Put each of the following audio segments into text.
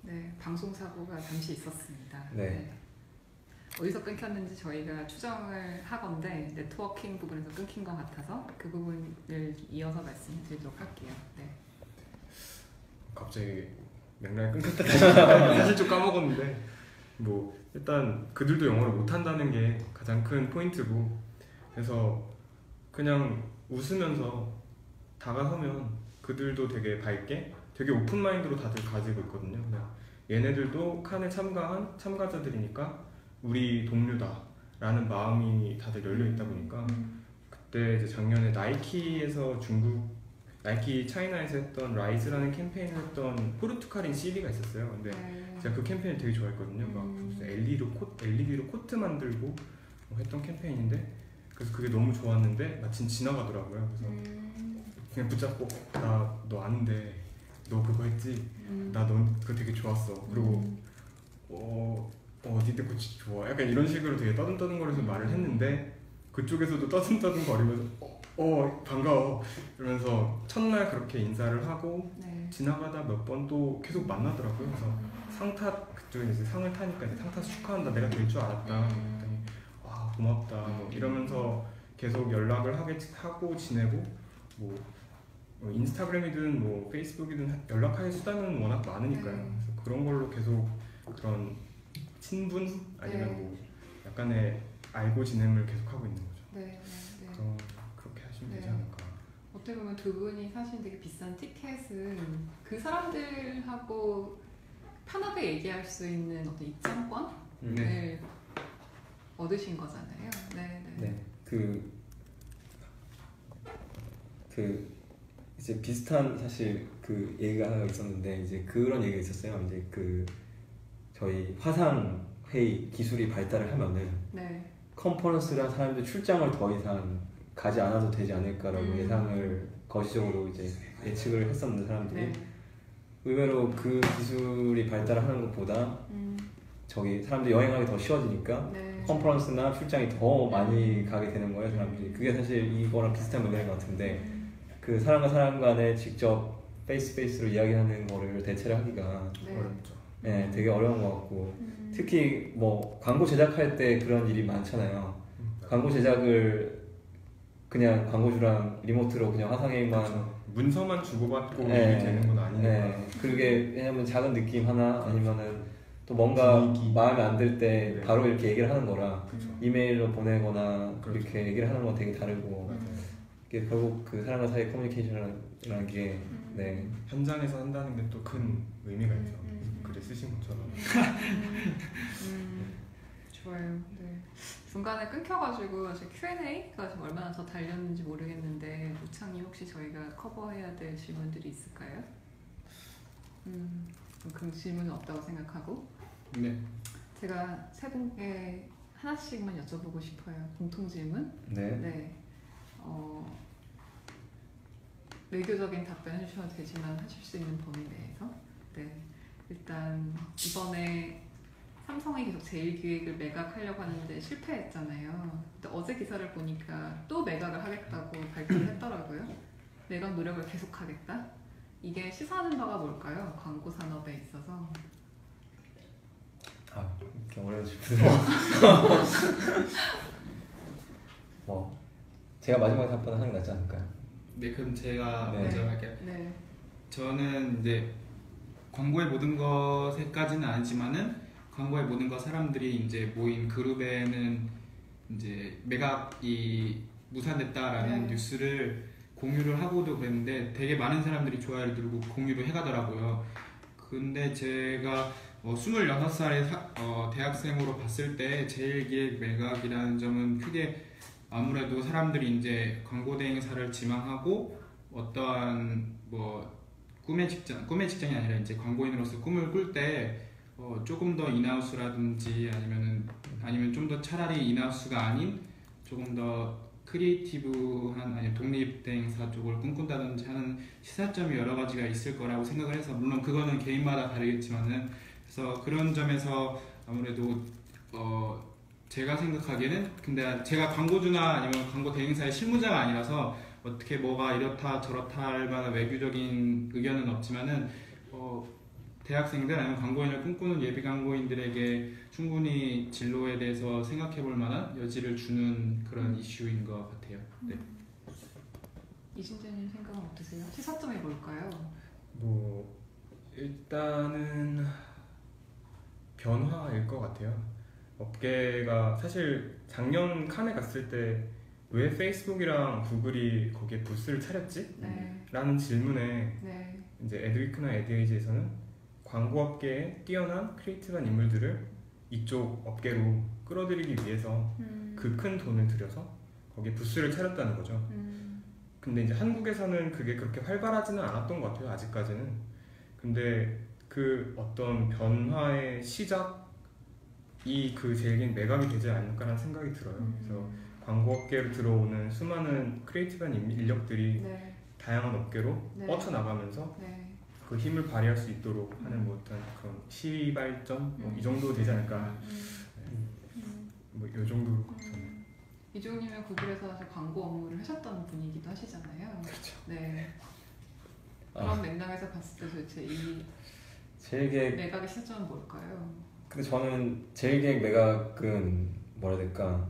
네, 방송 사고가 잠시 있었습니다. 네. 어디서 끊겼는지 저희가 추정을 하건데 네트워킹 부분에서 끊긴 것 같아서 그 부분을 이어서 말씀드리도록 할게요. 네. 갑자기 맥락이 끊겼다. 사실 좀 까먹었는데 뭐 일단 그들도 영어를 못한다는 게 가장 큰 포인트고, 그래서 그냥 웃으면서 다가서면 그들도 되게 밝게 되게 오픈 마인드로 다들 가지고 있거든요. 그냥 얘네들도 칸에 참가한 참가자들이니까 우리 동료다 라는 마음이 다들 열려있다 보니까 그때 이제 작년에 나이키에서 중국 나이키 차이나에서 했던 라이즈라는 캠페인을 했던 포르투갈인 CD가 있었어요. 근데 제가 그 캠페인을 되게 좋아했거든요. 막 무슨 LED로 코트 만들고 했던 캠페인인데, 그래서 그게 너무 좋았는데 마침 지나가더라고요. 그래서 그냥 붙잡고 너 아는데 너 그거 했지? 나 너 그거 되게 좋았어. 그리고 니네 거 진짜 좋아. 약간 이런 식으로 되게 떠듬떠듬거려서 말을 했는데 그쪽에서도 떠듬떠듬거리면서 반가워 이러면서 첫날 그렇게 인사를 하고 지나가다 몇 번 또 계속 만나더라고요. 그래서 그쪽에 이제 상을 타니까 이제 상 타서 축하한다, 내가 될 줄 알았다. 그랬더니 와 고맙다 뭐 이러면서 계속 연락을 하고 지내고, 뭐 인스타그램이든 뭐 페이스북이든 연락할 수단은 워낙 많으니까요. 그래서 그런 걸로 계속 그런 친분 아니면 뭐 약간의 알고 지냄을 계속 하고 있는 거죠. 그래서 그렇게 하시면 되지 않을까. 어떻게 보면 두 분이 사실 되게 비싼 티켓은 그 사람들하고 편하게 얘기할 수 있는 어떤 입장권을 얻으신 거잖아요. 네. 이제 비슷한 사실 그 얘기가 하나 있었는데, 이제 그런 얘기가 있었어요. 이제 저희 화상 회의 기술이 발달을 하면은 컨퍼런스랑 사람들 출장을 더 이상 가지 않아도 되지 않을까라고 예상을 거시적으로 이제 예측을 했었는데, 사람들이 의외로 그 기술이 발달하는 것보다 사람들이 여행하기 더 쉬워지니까 컨퍼런스나 출장이 더 많이 가게 되는 거예요, 사람들이. 그게 사실 이거랑 비슷한 맥락인 것 같은데, 그 사람과 사람 간에 직접 페이스로 이야기하는 거를 대체를 하기가 어렵죠. 네, 되게 어려운 것 같고, 특히 뭐 광고 제작할 때 그런 일이 많잖아요. 광고 제작을 그냥 광고주랑 리모트로 그냥 화상회의만 문서만 주고받고 일이 되는 건 아니니까. 그게 왜냐면 작은 느낌 하나 아니면은 또 뭔가 분위기. 마음에 안 들 때 바로 이렇게 얘기를 하는 거랑 이메일로 보내거나 그렇죠. 이렇게 얘기를 하는 건 되게 다르고, 이게 결국 그 사람과 사이 커뮤니케이션이라는 게 현장에서 한다는 게 또 큰 의미가 있죠. 글에 쓰신 것처럼. 좋아요. 중간에 끊겨가지고 Q&A가 지금 얼마나 더 달렸는지 모르겠는데, 우창님 혹시 저희가 커버해야 될 질문들이 있을까요? 그 질문은 없다고 생각하고, 제가 세 분께 하나씩만 여쭤보고 싶어요. 공통 질문. 외교적인 답변 해주셔도 되지만 하실 수 있는 범위 내에서. 일단 이번에 삼성이 계속 제1기획을 매각하려고 하는데 실패했잖아요. 근데 어제 기사를 보니까 또 매각을 하겠다고 발표를 했더라고요. 매각 노력을 계속하겠다? 이게 시사하는 바가 뭘까요? 광고 산업에 있어서. 이렇게 어려운 질문을 제가 마지막에 답변을 하는 게 낫지 않을까요? 네, 그럼 제가 먼저 할게요. 저는 이제 광고의 모든 것에까지는 아니지만은 광고의 모든 것 사람들이 이제 모인 그룹에는 이제 매각이 무산됐다라는 뉴스를 공유를 하고도 그랬는데 되게 많은 사람들이 좋아요를 누르고 공유를 해가더라고요. 근데 제가 26살의 대학생으로 봤을 때 제1기획 매각이라는 점은 크게 아무래도 사람들이 이제 광고 대행사를 지망하고 어떠한 꿈의 직장이 아니라 이제 광고인으로서 꿈을 꿀 때 조금 더 인하우스라든지 아니면 좀 더 차라리 인하우스가 아닌 조금 더 크리에이티브한 아니면 독립 대행사 쪽을 꿈꾼다든지 하는 시사점이 여러 가지가 있을 거라고 생각을 해서, 물론 그거는 개인마다 다르겠지만은, 그래서 그런 점에서 아무래도 제가 생각하기에는, 근데 제가 광고주나 아니면 광고 대행사의 실무자가 아니라서 어떻게 뭐가 이렇다 저렇다 할 만한 외교적인 의견은 없지만은 대학생들 아니면 광고인을 꿈꾸는 예비 광고인들에게 충분히 진로에 대해서 생각해 볼 만한 여지를 주는 그런 이슈인 것 같아요. 네. 이신재님 생각은 어떠세요? 시사점이 뭘까요? 뭐 일단은 변화일 것 같아요. 업계가 사실 작년 칸에 갔을 때 왜 페이스북이랑 구글이 거기에 부스를 차렸지? 네. 라는 질문에 네. 이제 에드위크나 에드에이지에서는 광고 업계에 뛰어난 크리에이티브한 인물들을 이쪽 업계로 끌어들이기 위해서 그 큰 돈을 들여서 거기에 부스를 차렸다는 거죠. 근데 이제 한국에서는 그게 그렇게 활발하지는 않았던 것 같아요, 아직까지는. 근데 그 어떤 변화의 시작이 그 제일 긴 매각이 되지 않을까라는 생각이 들어요. 그래서 광고업계로 들어오는 수많은 크리에이티브한 인력들이 네. 다양한 업계로 네. 뻗쳐나가면서 네. 그 힘을 발휘할 수 있도록 하는 뭐 어떤 그런 시발점 뭐 이 정도 되지 않을까. 뭐 이 정도로. 이종님은 구글에서 광고 업무를 하셨던 분이기도 하시잖아요. 그렇죠. 네. 그런 맥락에서 봤을 때 도대체 이 제일기획 매각의 시점은 뭘까요? 근데 저는 제일기획 매각은 뭐라 해야 될까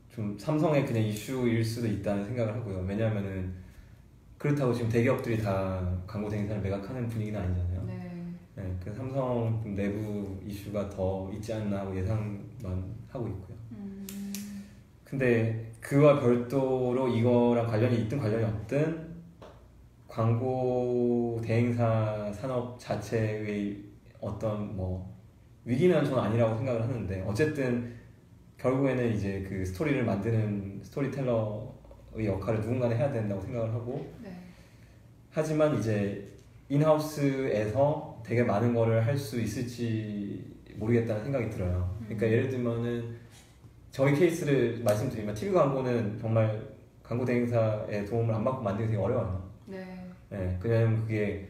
좀 삼성의 그냥 이슈일 수도 있다는 생각을 하고요. 왜냐하면은 그렇다고 지금 대기업들이 다 광고 대행사를 매각하는 분위기는 아니잖아요. 네. 네, 그래서 삼성 내부 이슈가 더 있지 않나 하고 예상만 하고 있고요. 근데 그와 별도로 이거랑 관련이 있든 관련이 없든 광고 대행사 산업 자체의 어떤 뭐 위기는 저는 아니라고 생각을 하는데 어쨌든 결국에는 이제 그 스토리를 만드는 스토리텔러의 역할을 누군가는 해야 된다고 생각을 하고 네. 하지만 이제 인하우스에서 되게 많은 거를 할 수 있을지 모르겠다는 생각이 들어요. 그러니까 예를 들면은 저희 케이스를 말씀드리면 TV 광고는 정말 광고 대행사의 도움을 안 받고 만들기 되게 어려워요. 네. 네, 왜냐면 그게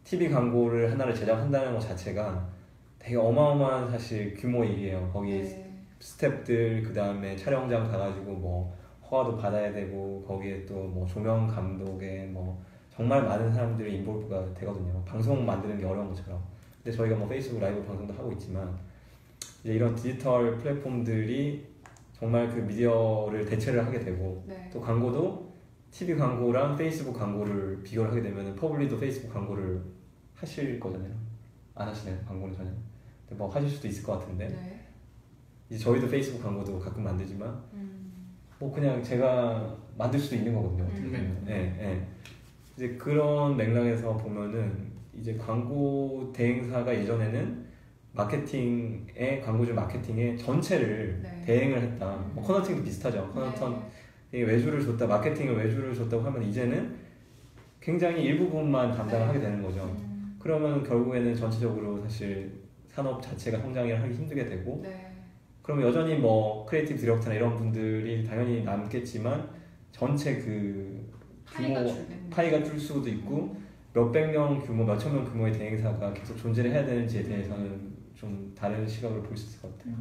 TV 광고를 하나를 제작한다는 것 자체가 되게 어마어마한 사실 규모 일이에요. 거기 네. 스태프들 그 다음에 촬영장 가가지고 뭐 허가도 받아야 되고 거기에 또 뭐 조명 감독에 뭐 정말 많은 사람들이 인볼브가 되거든요. 방송 만드는 게 어려운 것처럼. 근데 저희가 뭐 페이스북 라이브 방송도 하고 있지만 이제 이런 디지털 플랫폼들이 정말 그 미디어를 대체를 하게 되고 네. 또 광고도 TV 광고랑 페이스북 광고를 비교를 하게 되면 퍼블리도 페이스북 광고를 하실 거잖아요. 안 하시나요? 광고는 전혀. 근데 뭐 하실 수도 있을 것 같은데 네. 이제 저희도 페이스북 광고도 가끔 만들지만 뭐 그냥 제가 만들 수도 있는 거거든요. 어떻게 보면. 네, 네. 이제 그런 맥락에서 보면은 이제 광고 대행사가 예전에는 마케팅의 광고주 마케팅의 전체를 네. 대행을 했다. 뭐 커너팅도 비슷하죠. 커너턴 외주를 줬다, 마케팅을 외주를 줬다고 하면 이제는 굉장히 일부분만 담당을 하게 되는 거죠. 그러면 결국에는 전체적으로 사실 산업 자체가 성장을 하기 힘들게 되고 네. 그러면 여전히 뭐 크리에이티브 디렉터나 이런 분들이 당연히 남겠지만 전체 그 규모 파이가 줄 수도 있고 몇백 명 규모, 몇천 명 규모의 대행사가 계속 존재를 해야 되는지에 대해서는 좀 다른 시각으로 볼 수 있을 것 같아요.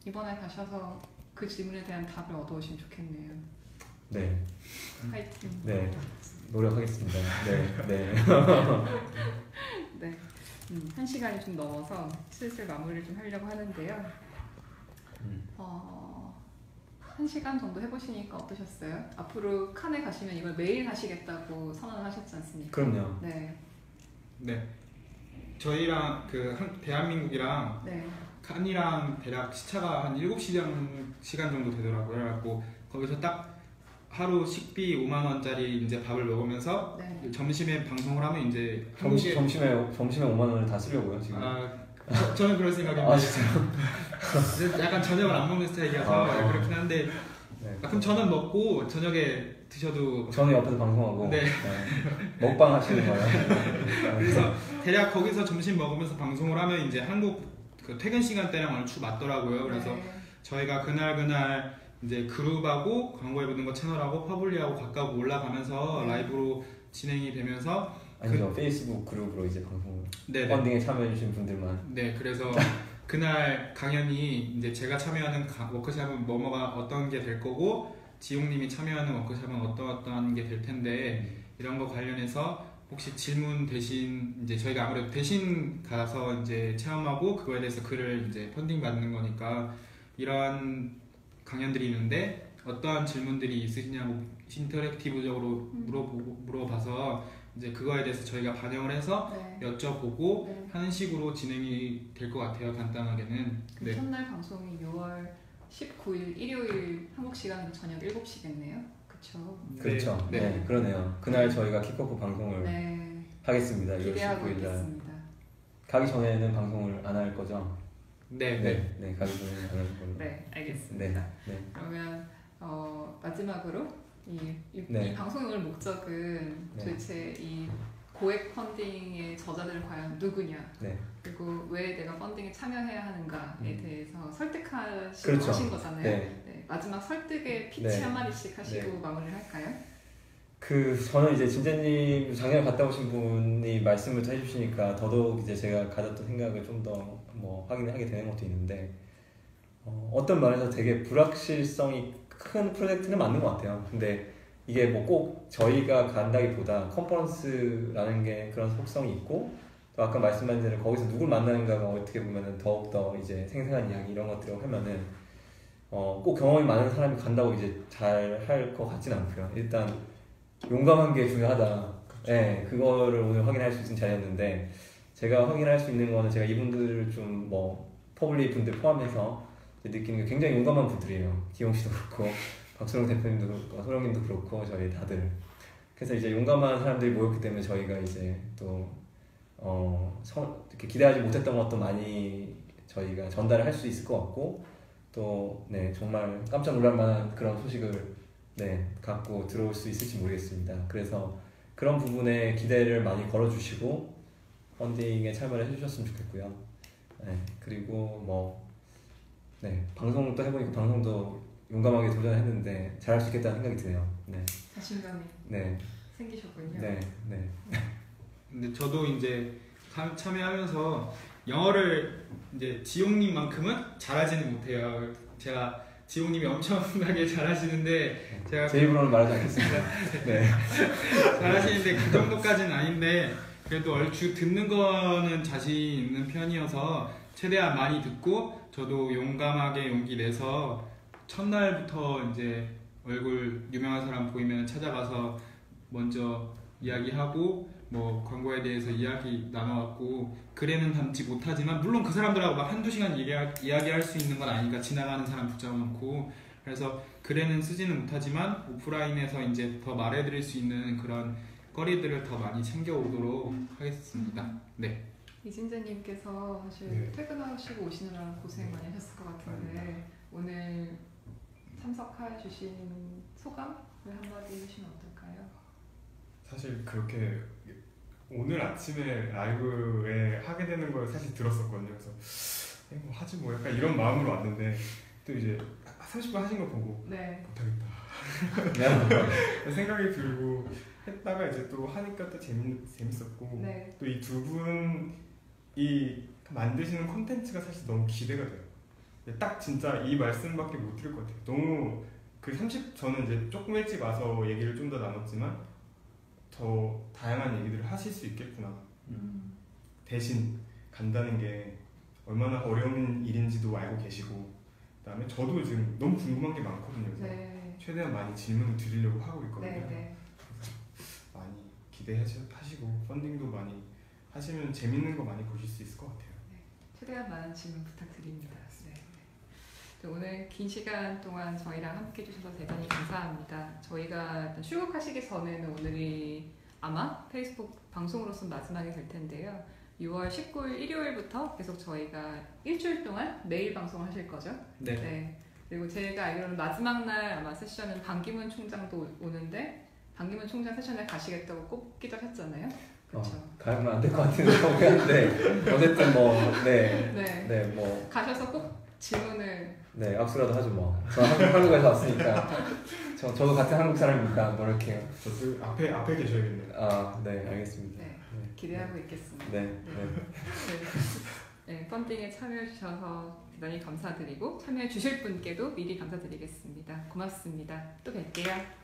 이번에 가셔서 그 질문에 대한 답을 얻어오시면 좋겠네요. 네. 파이팅. 네. 노력하겠습니다. 네. 네. 네. 1시간이 좀 넘어서 슬슬 마무리를 좀 하려고 하는데요. 1시간 정도 해보시니까 어떠셨어요? 앞으로 칸에 가시면 이걸 매일 하시겠다고 선언을 하셨지 않습니까? 그럼요. 네. 네. 저희랑 대한민국이랑 네. 칸이랑 대략 시차가 한 7시간 정도 되더라고요. 그래갖고 거기서 딱 하루 식비 5만 원짜리 이제 밥을 먹으면서 네. 점심에 방송을 하면 이제 점심에 5만 원을 다 쓰려고요 지금. 저는 그럴 생각인데. 아 진짜요? 약간 저녁을 안 먹는 스타일이라서 그렇긴 한데. 네. 그럼 저는 먹고 저녁에 드셔도. 저는 옆에서 방송하고. 네. 먹방 하시는 거예요. 그래서 대략 거기서 점심 먹으면서 방송을 하면 이제 한국 그 퇴근 시간대랑 얼추 맞더라고요. 그래서 네. 저희가 그날 이제 그룹하고 광고에 묻은 거 채널하고 퍼블리하고 각각 올라가면서 라이브로 진행이 되면서 아니죠. 페이스북 그룹으로 이제 방송 펀딩에 참여해주신 분들만. 네, 그래서 그날 강연이 이제 제가 참여하는 워크숍은 뭐뭐가 어떤 게 될 거고 지용님이 참여하는 워크숍은 어떠한 게 될 텐데 이런 거 관련해서 혹시 질문 대신 이제 저희가 아무래도 대신 가서 이제 체험하고 그거에 대해서 글을 이제 펀딩 받는 거니까 이러한 강연들이 있는데 어떠한 질문들이 있으시냐고 인터랙티브적으로 물어봐서 이제 그거에 대해서 저희가 반영을 해서 여쭤보고 하는 식으로 진행이 될 것 같아요. 간단하게는. 그 첫날 방송이 6월 19일 일요일 한국 시간으로 저녁 7시겠네요. 그렇죠. 그렇죠. 네, 그러네요. 그날 저희가 킥오프 방송을 하겠습니다. 6월 기대하고 19일 날. 있겠습니다. 가기 전에는 방송을 안 할 거죠? 네, 가기 전에는 안 할 걸로. 네, 알겠습니다. 그러면 마지막으로 이 방송의 오늘 목적은 도대체 이 고액 펀딩의 저자들은 과연 누구냐, 그리고 왜 내가 펀딩에 참여해야 하는가에 대해서 설득하시고 하신 거잖아요. 마지막 설득의 피치 한마디씩 하시고 마무리를 할까요? 저는 이제 진재님 작년에 갔다 오신 분이 말씀을 해주시니까 더더욱 이제 제가 가졌던 생각을 좀 더 확인하게 되는 것도 있는데, 어떤 면에서 되게 불확실성이 큰 프로젝트는 맞는 것 같아요. 근데 이게 꼭 저희가 간다기보다 컨퍼런스라는 게 그런 속성이 있고, 또 아까 말씀하신 대로 거기서 누굴 만나는가가 어떻게 보면은 더욱더 이제 생생한 이야기 이런 것들을 하면은 꼭 경험이 많은 사람이 간다고 이제 잘 할 것 같진 않고요. 일단 용감한 게 중요하다. 네, 그거를 오늘 확인할 수 있는 자리였는데, 제가 확인할 수 있는 거는 제가 이분들을 좀 퍼블릭 분들 포함해서 느끼는 게 굉장히 용감한 분들이에요. 기용 씨도 그렇고, 박소영 대표님도 그렇고, 소영님도 그렇고, 저희 다들. 그래서 이제 용감한 사람들이 모였기 때문에 저희가 이제 또 이렇게 기대하지 못했던 것도 많이 저희가 전달을 할 수 있을 것 같고, 또 정말 깜짝 놀랄 만한 그런 소식을 갖고 들어올 수 있을지 모르겠습니다. 그래서 그런 부분에 기대를 많이 걸어주시고 펀딩에 참여를 해주셨으면 좋겠고요. 그리고 방송 또 해보니까 방송도 용감하게 도전했는데 잘할 수 있겠다는 생각이 드네요. 자신감이 생기셨군요. 근데 저도 이제 참여하면서 영어를 이제 지용님만큼은 잘하지는 못해요. 제가 지용님이 엄청나게 잘하시는데 제가 제 입으로는 말하지 않겠습니다. 잘하시는데 그 정도까지는 아닌데 그래도 얼추 듣는 거는 자신 있는 편이어서 최대한 많이 듣고, 저도 용감하게 용기 내서 첫날부터 이제 얼굴 유명한 사람 보이면 찾아가서 먼저 이야기하고 광고에 대해서 이야기 나눠왔고, 글에는 담지 못하지만 물론 그 사람들하고 막 한두 시간 이야기할 수 있는 건 아니니까, 지나가는 사람 붙잡아 놓고. 그래서 글에는 쓰지는 못하지만 오프라인에서 이제 더 말해드릴 수 있는 그런 거리들을 더 많이 챙겨오도록 하겠습니다. 이진재님께서 사실 퇴근하시고 오시느라 고생 많이 하셨을 것 같은데 오늘 참석해 주신 소감을 한마디 해주시면 어떨까요? 사실 그렇게 오늘 아침에 라이브에 하게 되는 걸 사실 들었었거든요. 그래서 하지 뭐 약간 이런 마음으로 왔는데, 또 이제 30분 하신 거 보고 못하겠다 생각이 들고 했다가 이제 또 하니까 또 재밌었고, 또 이 두 분이 만드시는 콘텐츠가 사실 너무 기대가 돼요. 딱 진짜 이 말씀밖에 못 드릴 것 같아요. 너무 저는 이제 조금 일찍 와서 얘기를 좀 더 나눴지만 더 다양한 얘기들을 하실 수 있겠구나. 대신 간다는 게 얼마나 어려운 일인지도 알고 계시고, 그다음에 저도 지금 너무 궁금한 게 많거든요. 그래서 최대한 많이 질문을 드리려고 하고 있거든요. 많이 기대하시고 펀딩도 많이 하시면 재밌는 거 많이 보실 수 있을 것 같아요. 최대한 많은 질문 부탁드립니다. 오늘 긴 시간 동안 저희랑 함께 해주셔서 대단히 감사합니다. 저희가 출국하시기 전에는 오늘이 아마 페이스북 방송으로서 마지막이 될 텐데요. 6월 19일 일요일부터 계속 저희가 일주일 동안 매일 방송하실 거죠? 그리고 제가 알기로는 마지막 날 아마 세션은 반기문 총장도 오는데, 반기문 총장 세션에 가시겠다고 꼭 끼적했잖아요. 그렇죠. 가면 안 될 것 같은 생각이 하는데 어쨌든 가셔서 꼭 질문을 악수라도 하죠 뭐. 저 한국에서 왔으니까 저도 같은 한국 사람이니까 이렇게 저도 앞에 계셔야겠네요. 알겠습니다. 기대하고 있겠습니다. 펀딩에 참여해 주셔서 대단히 감사드리고 참여해 주실 분께도 미리 감사드리겠습니다. 고맙습니다. 또 뵐게요.